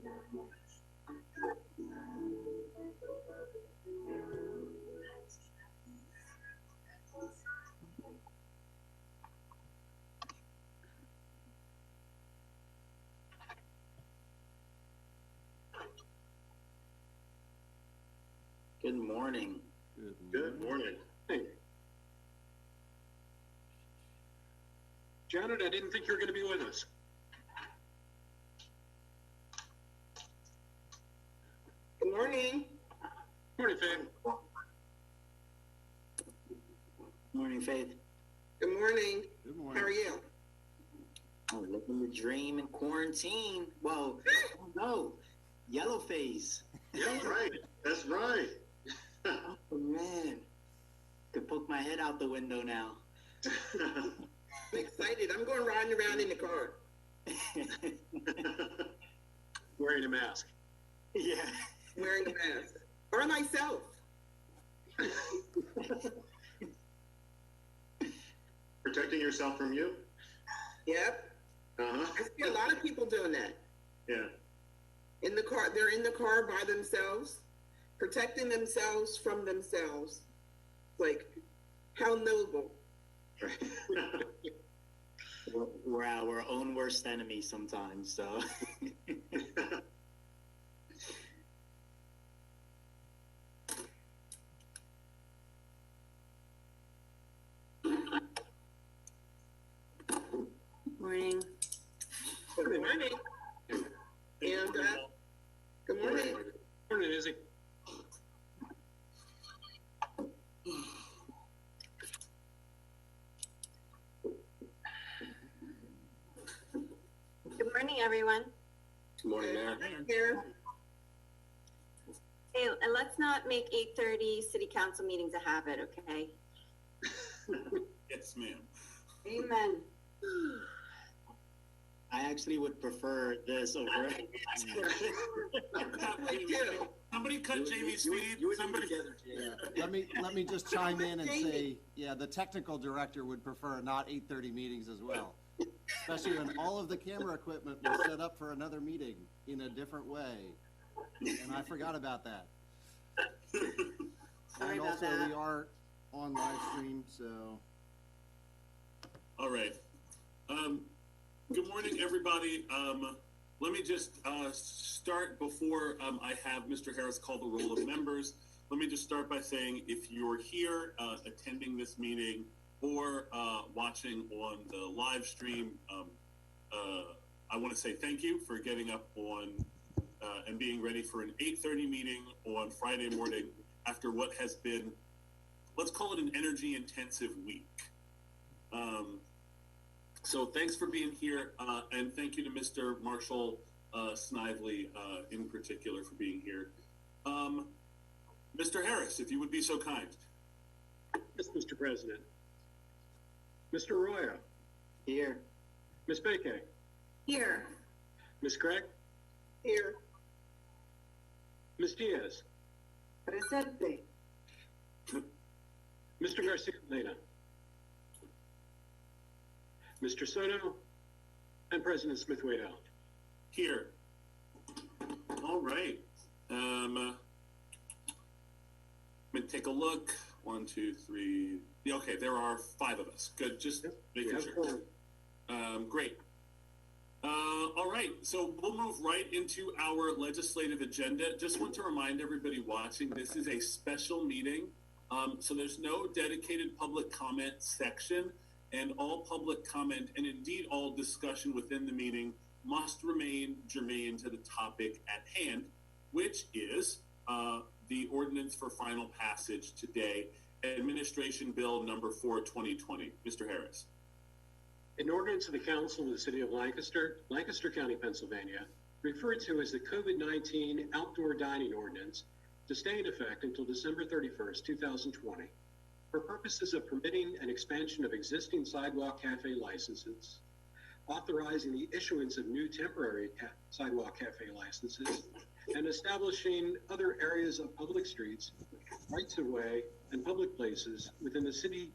Good morning. Good morning. Hey. Janet, I didn't think you were going to be with us. Good morning. Morning, Faith. Morning, Faith. Good morning. Good morning. How are you? Oh, living the dream in quarantine. Well, no, yellow face. Yeah, right. That's right. Oh, man. Could poke my head out the window now. I'm excited. I'm going riding around in the car. Wearing a mask. Yeah. Wearing a mask. Or myself. Protecting yourself from you? Yep. Uh-huh. I see a lot of people doing that. Yeah. In the car, they're in the car by themselves, protecting themselves from themselves. Like, how noble. We're our own worst enemy sometimes, so. Morning. Good morning. And good morning. Morning, Izzy. Good morning, everyone. Good morning, Mayor. Here. Hey, and let's not make 8:30 city council meetings a habit, okay? Yes, ma'am. Amen. I actually would prefer this over. Somebody cut Jamie's feed. Somebody. Let me just chime in and say, yeah, the technical director would prefer not 8:30 meetings as well, especially when all of the camera equipment was set up for another meeting in a different way, and I forgot about that. Sorry And about also, that. we are on live stream, so. All right. Good morning, everybody. Let me just start before I have Mr. Harris call the roll of members. Let me just start by saying if you're here attending this meeting or watching on the live stream, I want to say thank you for getting up on and being ready for an 8:30 meeting on Friday morning after what has been, let's call it an energy intensive week. So thanks for being here, and thank you to Mr. Marshall Snively in particular for being here. Mr. Harris, if you would be so kind. Yes, Mr. President. Mr. Arroyo. Here. Ms. Beke. Here. Ms. Craig. Here. Ms. Diaz. Presente. Mr. Garcia-Lena. Mr. Soto. And President Smith-Waddell. Here. All right. Let me take a look. 1, 2, 3. Yeah, okay, there are 5 of us. Good. Just making sure. Great. All right. So we'll move right into our legislative agenda. Just want to remind everybody watching, this is a special meeting. So there's no dedicated public comment section, and all public comment and indeed all discussion within the meeting must remain germane to the topic at hand, which is the ordinance for final passage today, Administration Bill number 4, 2020. Mr. Harris. An ordinance of the Council of the City of Lancaster, Lancaster County, Pennsylvania, referred to as the COVID-19 Outdoor Dining Ordinance, to stay in effect until December 31st, 2020, for purposes of permitting an expansion of existing sidewalk cafe licenses, authorizing the issuance of new temporary sidewalk cafe licenses, and establishing other areas of public streets, rights of way, and public places within the city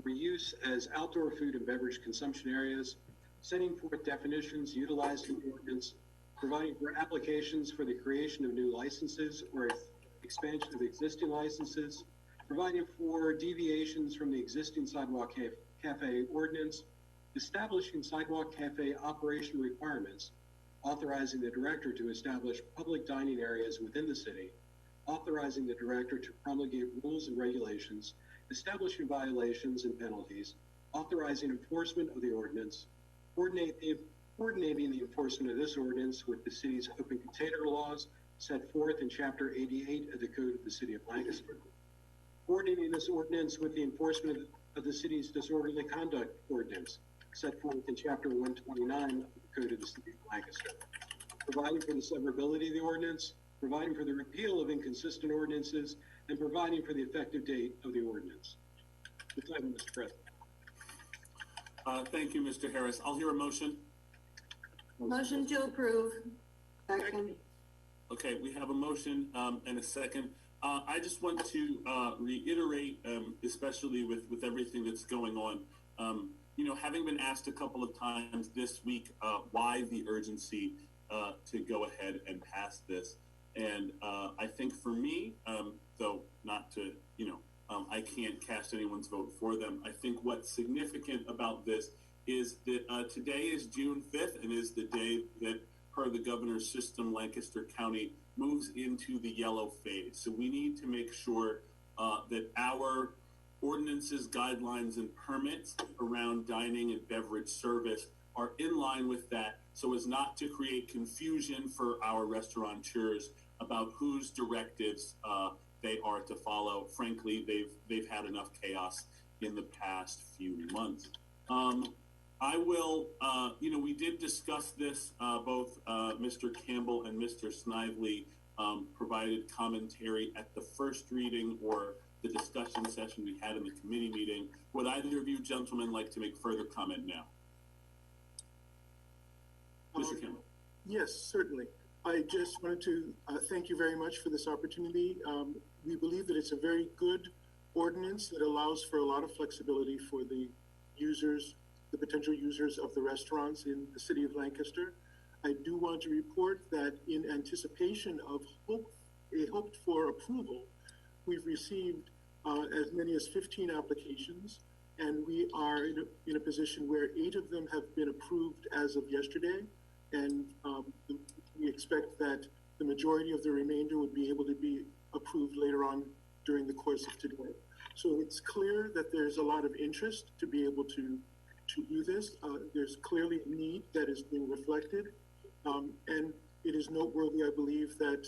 for use as outdoor food and beverage consumption areas, setting forth definitions utilized in the ordinance, providing for applications for the creation of new licenses or expansion of existing licenses, providing for deviations from the existing sidewalk cafe ordinance, establishing sidewalk cafe operation requirements, authorizing the director to establish public dining areas within the city, authorizing the director to promulgate rules and regulations, establishing violations and penalties, authorizing enforcement of the ordinance, coordinating the enforcement of this ordinance with the city's open container laws set forth in Chapter 88 of the Code of the City of Lancaster, coordinating this ordinance with the enforcement of the city's disorderly conduct ordinance set forth in Chapter 129 of the Code of the City of Lancaster, providing for the severability of the ordinance, providing for the repeal of inconsistent ordinances, and providing for the effective date of the ordinance. The time, Mr. President. Thank you, Mr. Harris. I'll hear a motion. Motion to approve. Second. Okay, we have a motion and a second. I just want to reiterate, especially with everything that's going on, having been asked a couple of times this week why the urgency to go ahead and pass this. And I think for me, though not to, I can't cast anyone's vote for them. I think what's significant about this is that today is June 5th and is the day that, per the governor's system, Lancaster County moves into the yellow phase. So we need to make sure that our ordinances, guidelines, and permits around dining and beverage service are in line with that, so as not to create confusion for our restaurateurs about whose directives they are to follow. Frankly, they've had enough chaos in the past few months. I will, we did discuss this, both Mr. Campbell and Mr. Snively provided commentary at the first reading or the discussion session we had in the committee meeting. Would either of you gentlemen like to make further comment now? Mr. Campbell. Yes, certainly. I just wanted to thank you very much for this opportunity. We believe that it's a very good ordinance that allows for a lot of flexibility for the users, the potential users of the restaurants in the city of Lancaster. I do want to report that in anticipation of a hoped for approval, we've received as many as 15 applications, and we are in a position where 8 of them have been approved as of yesterday, and we expect that the majority of the remainder would be able to be approved later on during the course of today. So it's clear that there's a lot of interest to be able to do this. There's clearly a need that is being reflected, and it is noteworthy, I believe, that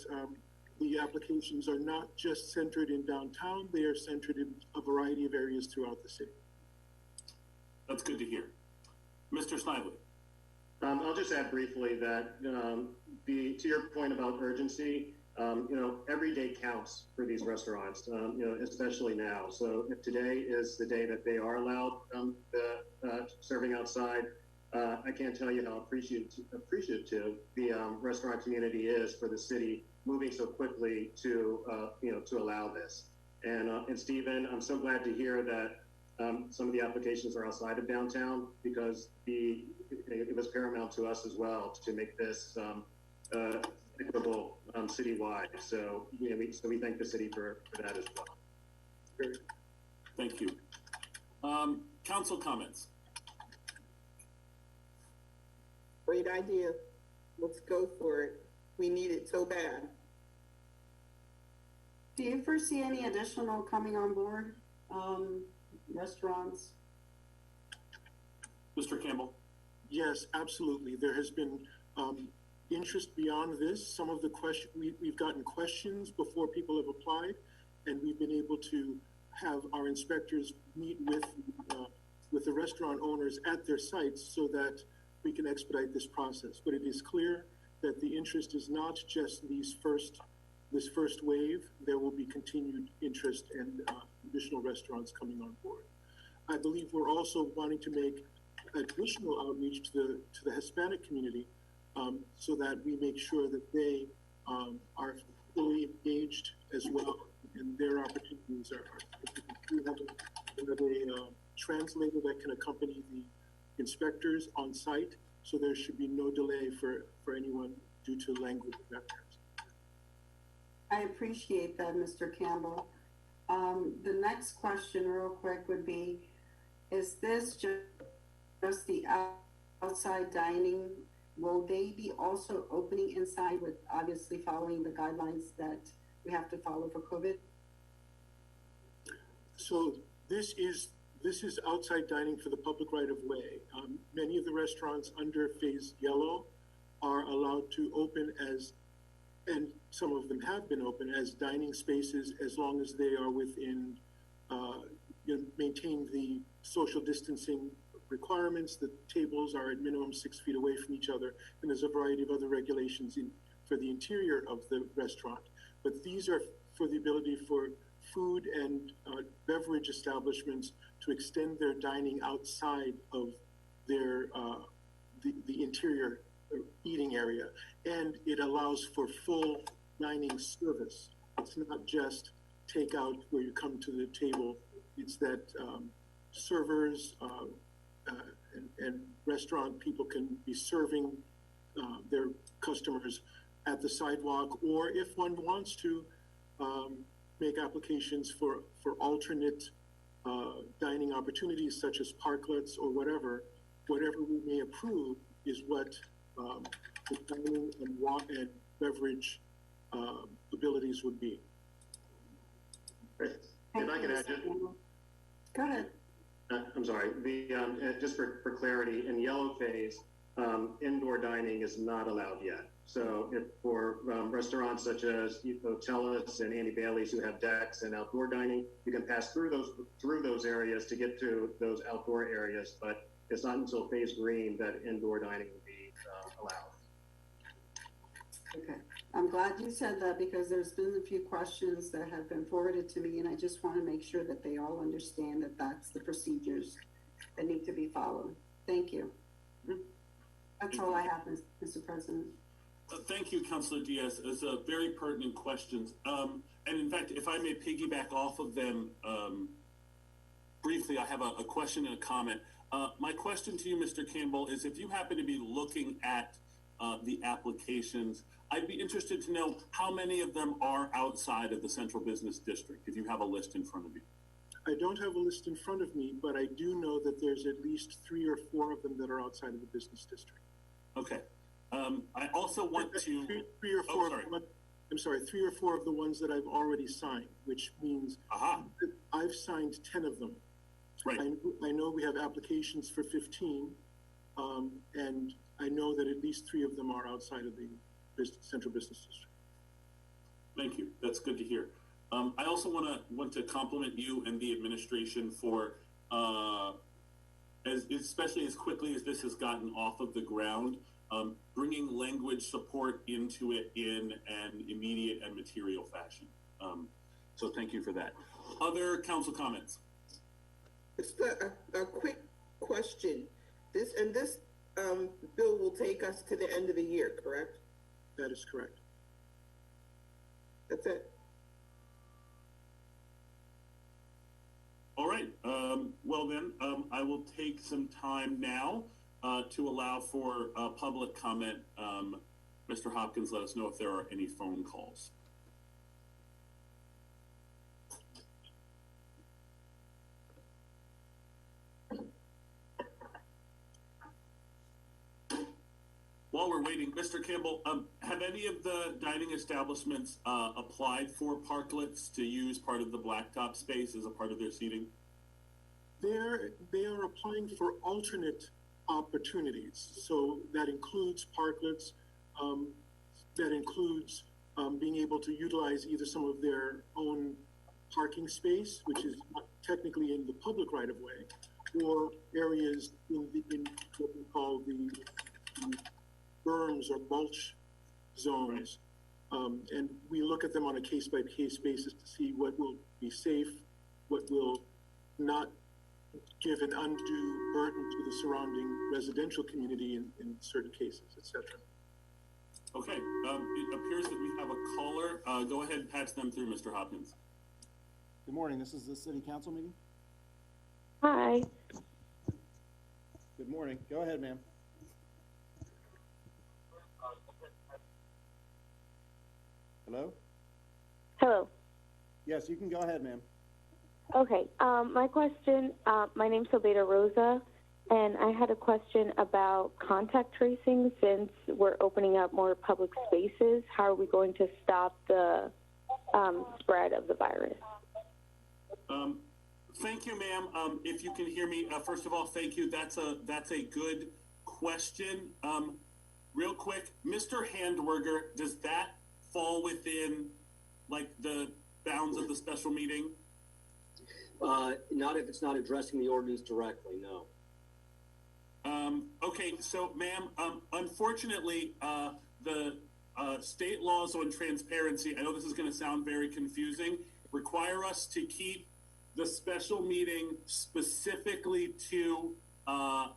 the applications are not just centered in downtown, they are centered in a variety of areas throughout the city. That's good to hear. Mr. Snively. I'll just add briefly that to your point about urgency, every day counts for these restaurants, especially now. So if today is the day that they are allowed serving outside, I can't tell you how appreciative the restaurant community is for the city moving so quickly to allow this. And Stephen, I'm so glad to hear that some of the applications are outside of downtown, because it was paramount to us as well to make this equitable citywide. So we thank the city for that as well. Thank you. Council comments. Great idea. Let's go for it. We need it so bad. Do you foresee any additional coming on board restaurants? Mr. Campbell. Yes, absolutely. There has been interest beyond this. Some of the we've gotten questions before people have applied, and we've been able to have our inspectors meet with the restaurant owners at their sites so that we can expedite this process. But it is clear that the interest is not just this first wave. There will be continued interest and additional restaurants coming on board. I believe we're also wanting to make additional outreach to the Hispanic community, so that we make sure that they are fully engaged as well, and their opportunities are. We have a translator that can accompany the inspectors on site so there should be no delay for anyone due to language barriers. I appreciate that, Mr. Campbell. The next question real quick would be, is this just the outside dining? Will they be also opening inside with obviously following the guidelines that we have to follow for COVID? So this is outside dining for the public right of way. Many of the restaurants under phase yellow are allowed to open as, and some of them have been open as dining spaces as long as they are within, maintain the social distancing requirements. The tables are at minimum 6 feet away from each other, and there's a variety of other regulations for the interior of the restaurant. But these are for the ability for food and beverage establishments to extend their dining outside of their the interior eating area, and it allows for full dining service. It's not just takeout where you come to the table. It's that servers and restaurant people can be serving their customers at the sidewalk, or if one wants to make applications for alternate dining opportunities such as parklets or whatever we may approve is what the dining and beverage abilities would be. If I can add, Go ahead. I'm sorry. Just for clarity, in yellow phase, indoor dining is not allowed yet. So if for restaurants such as Tellus and Annie Bailey's who have decks and outdoor dining, you can pass through those areas to get to those outdoor areas, but it's not until phase green that indoor dining will be allowed. Okay. I'm glad you said that because there's been a few questions that have been forwarded to me, and I just want to make sure that they all understand that that's the procedures that need to be followed. Thank you. That's all I have, Mr. President. Thank you, Councilor Diaz. Those are very pertinent questions. And in fact, if I may piggyback off of them briefly, I have a question and a comment. My question to you, Mr. Campbell, is if you happen to be looking at the applications, I'd be interested to know how many of them are outside of the Central Business District, if you have a list in front of you. I don't have a list in front of me, but I do know that there's at least 3 or 4 of them that are outside of the business district. Okay. I also want to... Three or four. I'm sorry, 3 or 4 of the ones that I've already signed, which means I've signed 10 of them. Right. I know we have applications for 15, and I know that at least 3 of them are outside of the Central Business District. Thank you. That's good to hear. I also want to compliment you and the administration for, especially as quickly as this has gotten off of the ground, bringing language support into it in an immediate and material fashion. So thank you for that. Other council comments? Just a quick question. This bill will take us to the end of the year, correct? That is correct. That's it. All right. Well then, I will take some time now to allow for public comment. Mr. Hopkins, let us know if there are any phone calls. While we're waiting, Mr. Campbell, have any of the dining establishments applied for parklets to use part of the blacktop space as a part of their seating? They are applying for alternate opportunities. So that includes parklets, that includes being able to utilize either some of their own parking space, which is not technically in the public right of way, or areas in what we call the berms or mulch zones. And we look at them on a case-by-case basis to see what will be safe, what will not give an undue burden to the surrounding residential community in certain cases, etc. Okay, it appears that we have a caller. Go ahead and patch them through, Mr. Hopkins. Good morning, this is the city council meeting. Hi. Good morning, go ahead, ma'am. Hello? Hello. Yes, you can go ahead, ma'am. Okay. My question, my name's Obeda Rosa, and I had a question about contact tracing. Since we're opening up more public spaces, how are we going to stop the spread of the virus? Thank you, ma'am. If you can hear me, first of all, thank you. That's a good question. Real quick, Mr. Handwerger, does that fall within like the bounds of the special meeting? Not if it's not addressing the ordinance directly, no. Okay, so ma'am, unfortunately, the state laws on transparency, I know this is going to sound very confusing, require us to keep the special meeting specifically to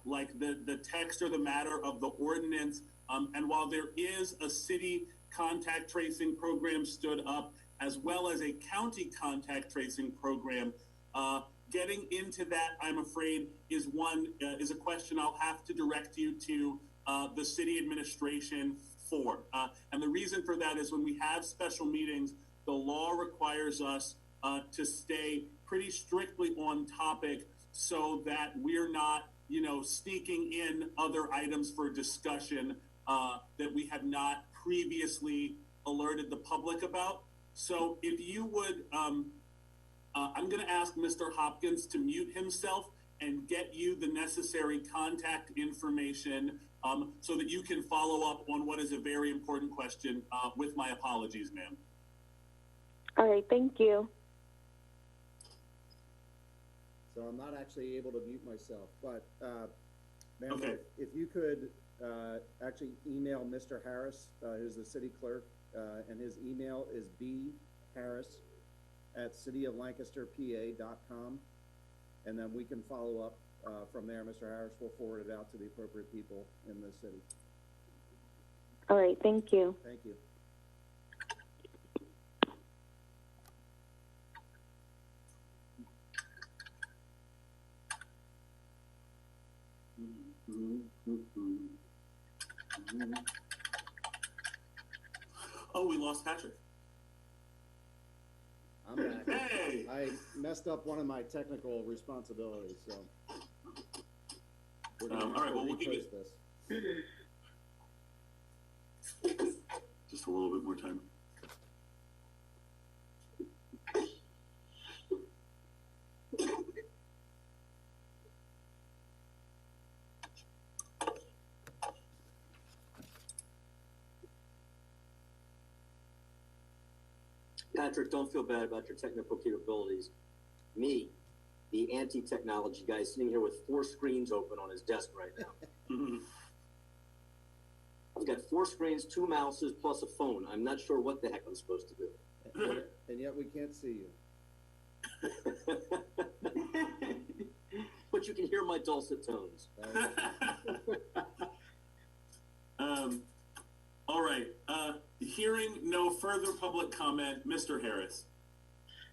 like the text or the matter of the ordinance. And while there is a city contact tracing program stood up, as well as a county contact tracing program, getting into that, I'm afraid, is a question I'll have to direct you to the city administration for. And the reason for that is when we have special meetings, the law requires us to stay pretty strictly on topic so that we're not, sneaking in other items for discussion that we have not previously alerted the public about. So if you would, I'm going to ask Mr. Hopkins to mute himself and get you the necessary contact information so that you can follow up on what is a very important question with my apologies, ma'am. All right, thank you. So I'm not actually able to mute myself, but ma'am, Okay. if you could actually email Mr. Harris, who's the city clerk, and his email is bharris@cityoflancasterpa.com, and then we can follow up from there. Mr. Harris will forward it out to the appropriate people in the city. All right, thank you. Thank you. Oh, we lost Patrick. I'm back. Hey! I messed up one of my technical responsibilities, so we're gonna all right, well, we'll give you this. just a little bit more time. Patrick, don't feel bad about your technical capabilities. Me, the anti-technology guy, sitting here with 4 screens open on his desk right now. I've got 4 screens, 2 mouses, plus a phone. I'm not sure what the heck I'm supposed to do. And yet we can't see you. But you can hear my dulcet tones. All right. Hearing no further public comment, Mr. Harris.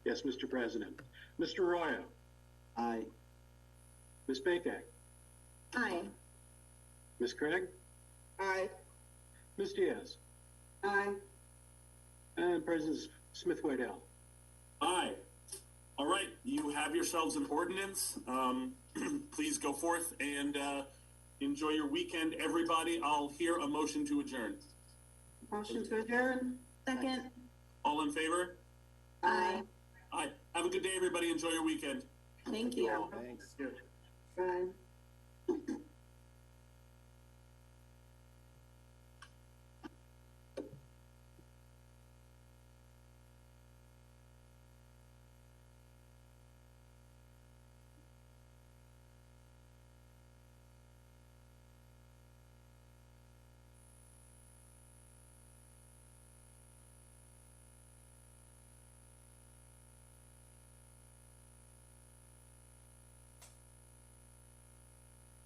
Yes, Mr. President. Mr. Arroyo. Aye. Ms. Bakak. Aye. Ms. Craig. Aye. Ms. Diaz. Aye. And President Smith-Waddell. Aye. All right. You have yourselves an ordinance. Please go forth and enjoy your weekend, everybody. I'll hear a motion to adjourn. Motion to adjourn. Second. All in favor? Aye. Aye. Have a good day, everybody. Enjoy your weekend. Thank you. Thanks. Bye.